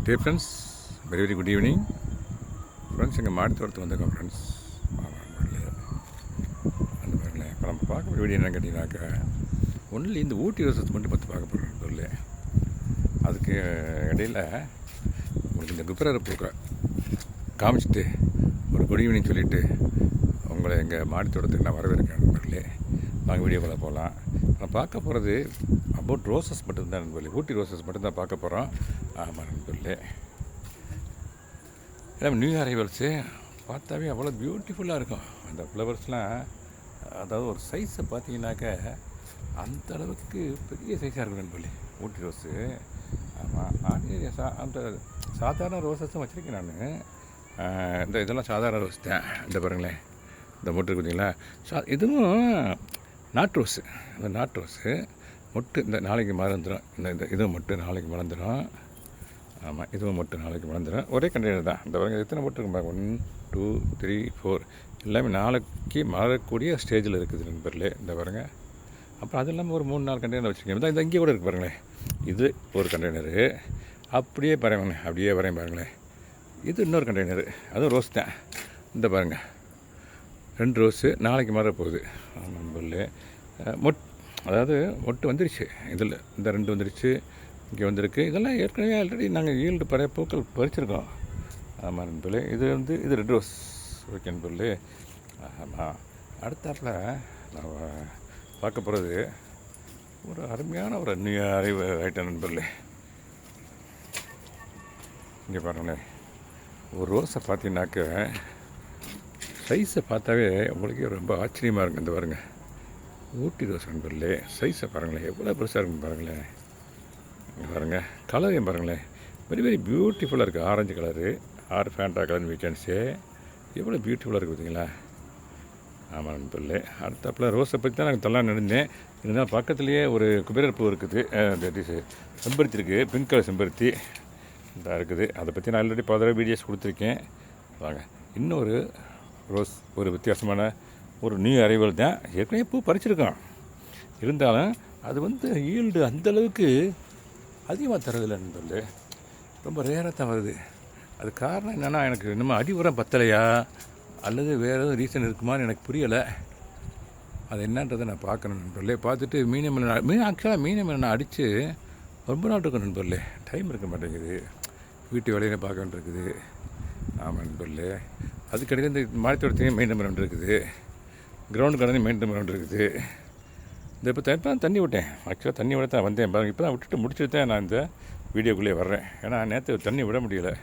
Day friends, very very good evening friends. எங்கள் மாடி தோட்டத்துக்கு வந்திருக்கோம் ஃப்ரெண்ட்ஸ். அந்த பாருங்களேன், இப்போ நம்ம பார்க்க வீடியோ என்னன்னு கேட்டிங்கனாக்கா, ஒன்லி இந்த ஊட்டி ரோசஸ் மட்டும் பார்த்து பார்க்க போகிறோம் சொல்லு. அதுக்கு இடையில் உங்களுக்கு இந்த குப்பரை பூக்க காமிச்சிட்டு ஒரு குட் ஈவினிங் சொல்லிவிட்டு உங்களை எங்கள் மாடி தோட்டத்துக்கு நான் வரவேற்கிறேன் நண்பர்களே. வாங்க வீடியோக்குள்ளே போகலாம். நான் பார்க்க போகிறது அபவுட் ரோசஸ் மட்டும்தான் நண்பர்களே, ஊட்டி ரோசஸ் மட்டும்தான் பார்க்க போகிறோம். ஆமாம் நண்பர்களே, எல்லாம் நியூ அரைவல்ஸு பார்த்தாவே அவ்வளோ பியூட்டிஃபுல்லாக இருக்கும். அந்த ஃப்ளவர்ஸ்லாம், அதாவது ஒரு சைஸை பார்த்தீங்கன்னாக்க அந்த அளவுக்கு பெரிய சைஸாக இருக்கும் நண்பர்களே ஊட்டி ரோஸு. ஆமாம், நான் அந்த சாதாரண ரோசஸும் வச்சுருக்கேன் நான். இதெல்லாம் சாதாரண ரோஸ் தான். இந்த பாருங்களேன், இந்த மொட்டு இருக்குதுங்களா, இதுவும் நாட்டு ரோஸு. இந்த நாட்டு ரோஸு மொட்டு இந்த நாளைக்கு மறந்துடும். இந்த இதுவும் மொட்டு நாளைக்கு மறந்துடும். ஆமாம், இதுவும் மொட்டு நாளைக்கு மறந்துடும். ஒரே கண்டெய்னர் தான். இந்த பாருங்கள் எத்தனை மொட்டு இருக்கும் பாருங்க, 1 2 3 4 எல்லாமே நாளைக்கு மறக்கூடிய ஸ்டேஜில் இருக்குது நண்பர்களே. இந்த பாருங்கள். அப்புறம் அது இல்லாமல் ஒரு 3-4 கண்டெய்னர் வச்சுருக்கேன். இந்த இங்கே கூட இருக்குது பாருங்களேன். இது ஒரு கண்டெய்னரு. அப்படியே பாருங்களேன், அப்படியே வரையும் பாருங்களேன். இது இன்னொரு கண்டெய்னரு, அதுவும் ரோஸ் தான். இந்த பாருங்கள், 2 ரோஸு நாளைக்கு மாற போகுது நண்பர்களே. அதாவது மொட்டு வந்துருச்சு. இதில் இந்த 2 வந்துருச்சு, இங்கே வந்திருக்கு. இதெல்லாம் ஏற்கனவே ஆல்ரெடி நாங்கள் ஈல்டு பழைய பூக்கள் பறிச்சிருக்கோம். ஆமாம் நண்பர்களே, இது 2 ரோஸ். ஓகே நண்பர்களே. ஆமாம், அடுத்தாப்பில் நான் பார்க்க போகிறது ஒரு அருமையான ஒரு நியூ அறிவு ஐட்டம் நண்பர்களே. இங்கே பாருங்களேன், ஒரு ரோஸை பார்த்தீங்கன்னாக்க சைஸை பார்த்தாவே உங்களுக்கே ரொம்ப ஆச்சரியமாக இருக்கும். இந்த பாருங்கள், ஊட்டி ரோஸ் நண்பர்களே. சைஸை பாருங்களேன், எவ்வளோ பெருசாக இருக்குன்னு பாருங்களேன். இங்கே பாருங்கள், கலரையும் பாருங்களேன், வெரி வெரி பியூட்டிஃபுல்லாக இருக்குது. Orange colour, or Fanta colour weekends, எவ்வளோ பியூட்டிஃபுல்லாக இருக்குது பார்த்தீங்களா. ஆமாம் நண்பர்களே, அடுத்தாப்பில் ரோஸை பற்றி தான் நாங்கள் தள்ளலாம் நினைந்தேன். இருந்தால் பக்கத்துலேயே ஒரு குபேரர் பூ இருக்குது, செம்பருத்தி இருக்குது, பிங்க் கலர் செம்பருத்தி இதாக இருக்குது. அதை பற்றி நான் ஆல்ரெடி பல வீடியோஸ் கொடுத்துருக்கேன். வாங்க, இன்னொரு ரோஸ், ஒரு வித்தியாசமான ஒரு நியூ அரைவல் தான். ஏற்கனவே பூ பறிச்சிருக்கோம், இருந்தாலும் அது ஈல்டு அந்தளவுக்கு அதிகமாக தரதில்லை நண்பர்களே. ரொம்ப ரேராக தான் வருது. அது காரணம் என்னென்னா, எனக்கு இன்னும் அடி உரம் பத்தலையா அல்லது வேறு எதுவும் ரீசன் இருக்குமான்னு எனக்கு புரியலை. அது என்னன்றதை நான் பார்க்கணும் நண்பர்களே. பார்த்துட்டு ஆக்சுவலாக மீனம் நான் அடித்து ரொம்ப நாள் இருக்கும் நண்பர்களே. டைம் இருக்க மாட்டேங்குது, வீட்டு வேலையை பார்க்க வேண்டியிருக்குது. ஆமாம் நண்பர்களே, அதுக்கடையில் இந்த மாடித்தோட்டத்தையும் மெயின்டைன் பண்ண வேண்டியிருக்குது, கிரவுண்டு கடனையும் மெயின்டைன் பண்ண வேண்டியிருக்குது. இந்த இப்போ தான் தண்ணி விட்டேன். ஆக்சுவலாக தண்ணி விட தான் வந்தேன் பாருங்கள். இப்போ தான் விட்டுட்டு முடிச்சுட்டு தான் நான் இந்த வீடியோக்குள்ளே வர்றேன். ஏன்னா நேற்று தண்ணி விட முடியலை.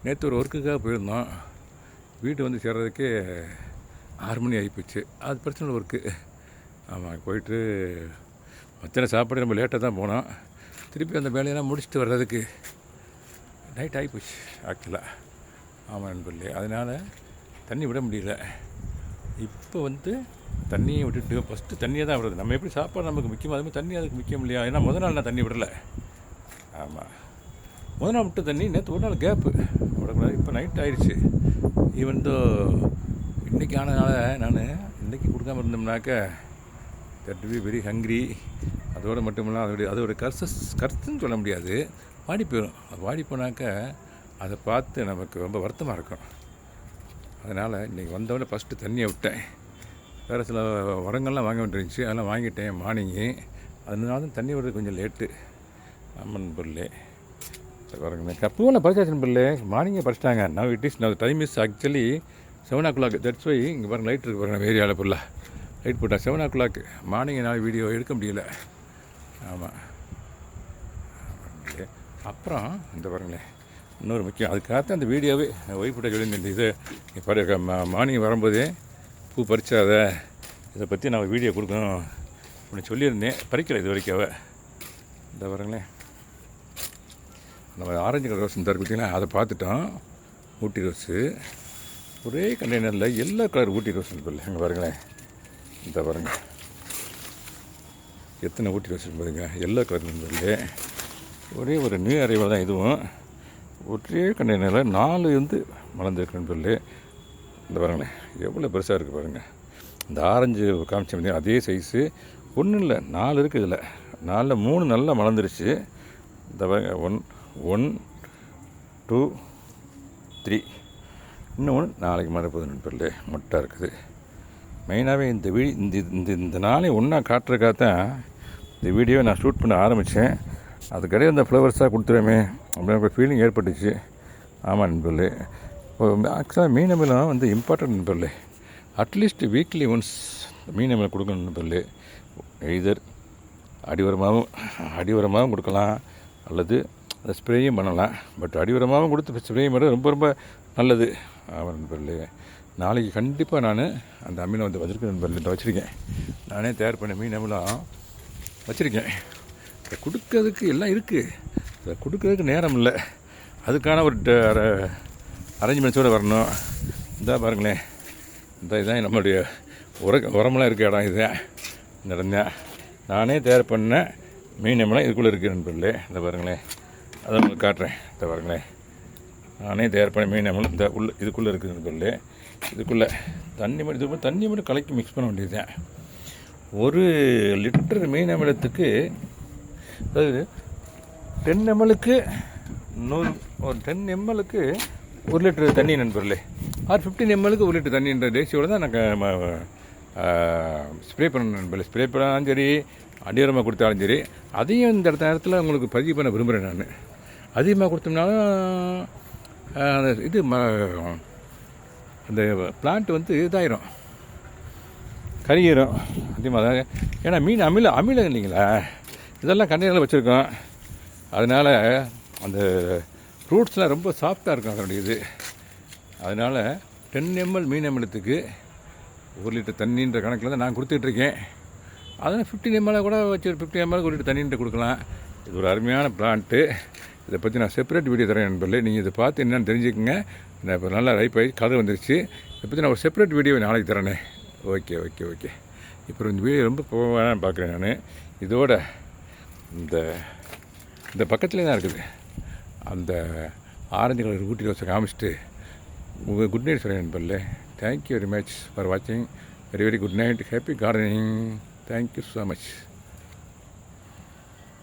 நேற்று ஒரு ஒர்க்குக்காக போயிருந்தோம். வீட்டு வந்து சேர்றதுக்கே 6 மணி ஆகிப்போச்சு. அது பிரச்சனை ஒர்க்கு. ஆமாம், போயிட்டு மத்தியான சாப்பாடு நம்ம லேட்டாக தான் போனோம். திருப்பி அந்த வேலையெல்லாம் முடிச்சுட்டு வர்றதுக்கு நைட் ஆகிப்போச்சு ஆக்சுவலாக. ஆமாம் நண்பர்களே, அதனால் தண்ணி விட முடியல. இப்போ தண்ணியை விட்டுட்டு ஃபஸ்ட்டு தண்ணியை தான் விடுறது. நம்ம எப்படி சாப்பாடு நமக்கு முக்கியம், அதுமாதிரி தண்ணி அதுக்கு முக்கியம் இல்லையா. ஏன்னா முதல் நாள் நான் தண்ணி விடலை. ஆமாம், முதல் நாள் விட்ட தண்ணி நேற்று ஒரு நாள் கேப்பு விடக்கூடாது. இப்போ நைட் ஆயிடுச்சு. ஈவன் தோ இன்றைக்கி ஆனதுனால நான் இன்றைக்கி கொடுக்காமல் இருந்தோம்னாக்க தட் பி வெரி ஹங்க்ரி. அதோடு மட்டும் இல்லாமல் அதோட கருத்துன்னு சொல்ல முடியாது, வாடி போயிடும். அது வாடி போனாக்க அதை பார்த்து நமக்கு ரொம்ப வருத்தமாக இருக்கும். அதனால் இன்றைக்கி வந்தவொடனே ஃபஸ்ட்டு தண்ணியை விட்டேன். வேறு சில உரங்கள்லாம் வாங்க வேண்டியிருந்துச்சு, அதெல்லாம் வாங்கிட்டேன் மார்னிங்கு. அதனால தான் தண்ணி விடுறது கொஞ்சம் லேட்டு. ஆமாம் பொருளே பாருங்க, பூவெல்லாம் பறிச்சாச்சு பொருளே. மார்னிங்கே பறிச்சிட்டாங்க. Now it is time is actually 7 o'clock. That's why இங்கே பாருங்கள் லைட் இருக்குது பாருங்கள், ஏரியாவில் ஃபுல்லாக லைட் போட்டால் 7 o'clock. மார்னிங் என்னால் வீடியோ எடுக்க முடியல. ஆமாம், அப்புறம் இந்த பாருங்களேன், இன்னொரு முக்கியம், அதுக்காகத்தான் அந்த வீடியோவே ஒய்ஃப்கிட்ட சொல்லியிருந்தேன். இது இப்போ மார்னிங் வரும்போதே பூ பறிச்சாத, இதை பற்றி நான் வீடியோ கொடுக்கணும் அப்படின்னு சொல்லியிருந்தேன். பறிக்கலை இது வரைக்கும் அவள். இந்த பாருங்களேன், நம்ம ஆரஞ்சு கலர் ரோஸ் இந்த பார்த்தீங்கன்னா அதை பார்த்துட்டோம். ஊட்டி ரோஸு ஒரே கண்டெய்னரில் எல்லோ கலர் ஊட்டி ரோஸ் இல்லை. அங்கே பாருங்களேன், இந்த பாருங்கள் எத்தனை ஊட்டி ரோஸ் பாருங்க, எல்லோ கலர் நண்பர்களே. ஒரே ஒரு நியூ அரைவல் தான் இதுவும். ஒரே கண்டெய்னரில் 4 மலர்ந்துருக்கு நண்பர்களே. இந்த பாருங்களேன், எவ்வளோ பெருசாக இருக்குது பாருங்கள். இந்த ஆரஞ்சு காமிச்ச அதே சைஸு, ஒன்றும் இல்லை 4 இருக்குது இதில். 4ல் 3 நல்லா மலர்ந்துருச்சு. இந்த பாருங்க, 1 2 3 இன்னொன்று நாளைக்கு மழை போகுது நண்பர்களே. மொட்டை இருக்குது. மெயினாகவே இந்த நாளை ஒன்றா காட்டுறதுக்காக தான் இந்த வீடியோவை நான் ஷூட் பண்ண ஆரம்பித்தேன். அதுக்கடையே அந்த ஃப்ளவர்ஸாக கொடுத்துருமே அப்படின்ற ஃபீலிங் ஏற்பட்டுச்சு. ஆமாம் நண்பர்களே. இப்போ ஆக்சுவலாக மீன் அமிலம் வந்து இம்பார்ட்டன்ட் நண்பர்களே. அட்லீஸ்ட் வீக்லி ஒன்ஸ் மீன் அமிலம் கொடுக்கணும் நண்பர்களே. எய்தர் அடிவரமாகவும் கொடுக்கலாம், அல்லது அதை ஸ்ப்ரேயும் பண்ணலாம். பட் அடிவரமாகவும் கொடுத்து ஸ்ப்ரேயும் பண்ண ரொம்ப ரொம்ப நல்லது. ஆமாம் நண்பர்களே. நாளைக்கு கண்டிப்பாக நான் அந்த அமிலம் வந்து வச்சுருக்கேன் நண்பர்களே. வச்சுருக்கேன், நானே தயார் பண்ண மீன் அமிலம் வச்சுருக்கேன். இதை கொடுக்கறதுக்கு எல்லாம் இருக்குது, இதை கொடுக்கறதுக்கு நேரம் இல்லை. அதுக்கான ஒரு அரேஞ்ச்மெண்ட்ஸோடு வரணும். இதாக பாருங்களேன், இதுதான் நம்மளுடைய உரமெல்லாம் இருக்க இடம். இதுதான் இந்த இடம் தான் நானே தயார் பண்ண மீன் அமிலம் இதுக்குள்ளே இருக்குது நண்பர்களே. இந்த பாருங்களேன், அதை உங்களுக்கு காட்டுறேன். இந்த பாருங்களேன், நானே தயார் பண்ண மீன் அமிலம் இந்த இதுக்குள்ளே இருக்குது நண்பர்களே. இதுக்குள்ளே தண்ணி மட்டும் கலக்கி மிக்ஸ் பண்ண வேண்டியது தான். 1 லிட்டர் மீன் அமிலத்துக்கு, அதாவது 10 ml-க்கு 10 ml-க்கு 1 லிட்டர் தண்ணி நண்பர்களே. ஆர் 15 ml-க்கு 1 லிட்டர் தண்ணின்ற ரேஷியோடு தான் நாங்கள் ஸ்ப்ரே பண்ணணும் நண்பர்களே. ஸ்ப்ரே பண்ணாலும் சரி, அடியோரமாக கொடுத்தாலும் சரி. அதையும் இந்த நேரத்தில் உங்களுக்கு பதிவு பண்ண விரும்புகிறேன். நான் அதிகமாக கொடுத்தோம்னாலும் இது அந்த பிளான்ட் வந்து இதாயிரும், கருகிரும் அதிகமாக தான். ஏன்னா மீன் அமிலம் இல்லைங்களா, இதெல்லாம் கண்டெய்னரில் வச்சுருக்கோம். அதனால் அந்த ஃப்ரூட்ஸ்லாம் ரொம்ப சாஃப்டாக இருக்கும் அதனுடைய இது. அதனால் 10 ml மீன் அமிலத்துக்கு 1 லிட்டர் தண்ணின்ற கணக்கில் தான் நான் கொடுத்துட்ருக்கேன். அதனால் 15 ml கூட வச்சு 15 ml 1 லிட்டர் தண்ணின்ற கொடுக்கலாம். இது ஒரு அருமையான பிளான்ட்டு. இதை பற்றி நான் செப்பரேட் வீடியோ தரேன் நண்பர்களே. நீங்கள் இதை பார்த்து என்னென்னு தெரிஞ்சுக்கங்க. நான் இப்போ நல்லா ரைப் ஆகி கதை வந்துருச்சு. இதை பற்றி நான் ஒரு செப்பரேட் வீடியோ நாளைக்கு தரேனே. ஓகே. இப்போ இந்த வீடியோ ரொம்ப போவேன்னு பார்க்குறேன் நான். இதோட இந்த பக்கத்துலேயே தான் இருக்குது. அந்த ஆரஞ்சு கலர் ஊட்டி ரோஸை காமிச்சிட்டு உங்கள் குட் நைட் சொல்கிறேன் நண்பர்களே. தேங்க்யூ வெரி மச் ஃபார் வாட்சிங். Very good night. Happy gardening. Thank you so much.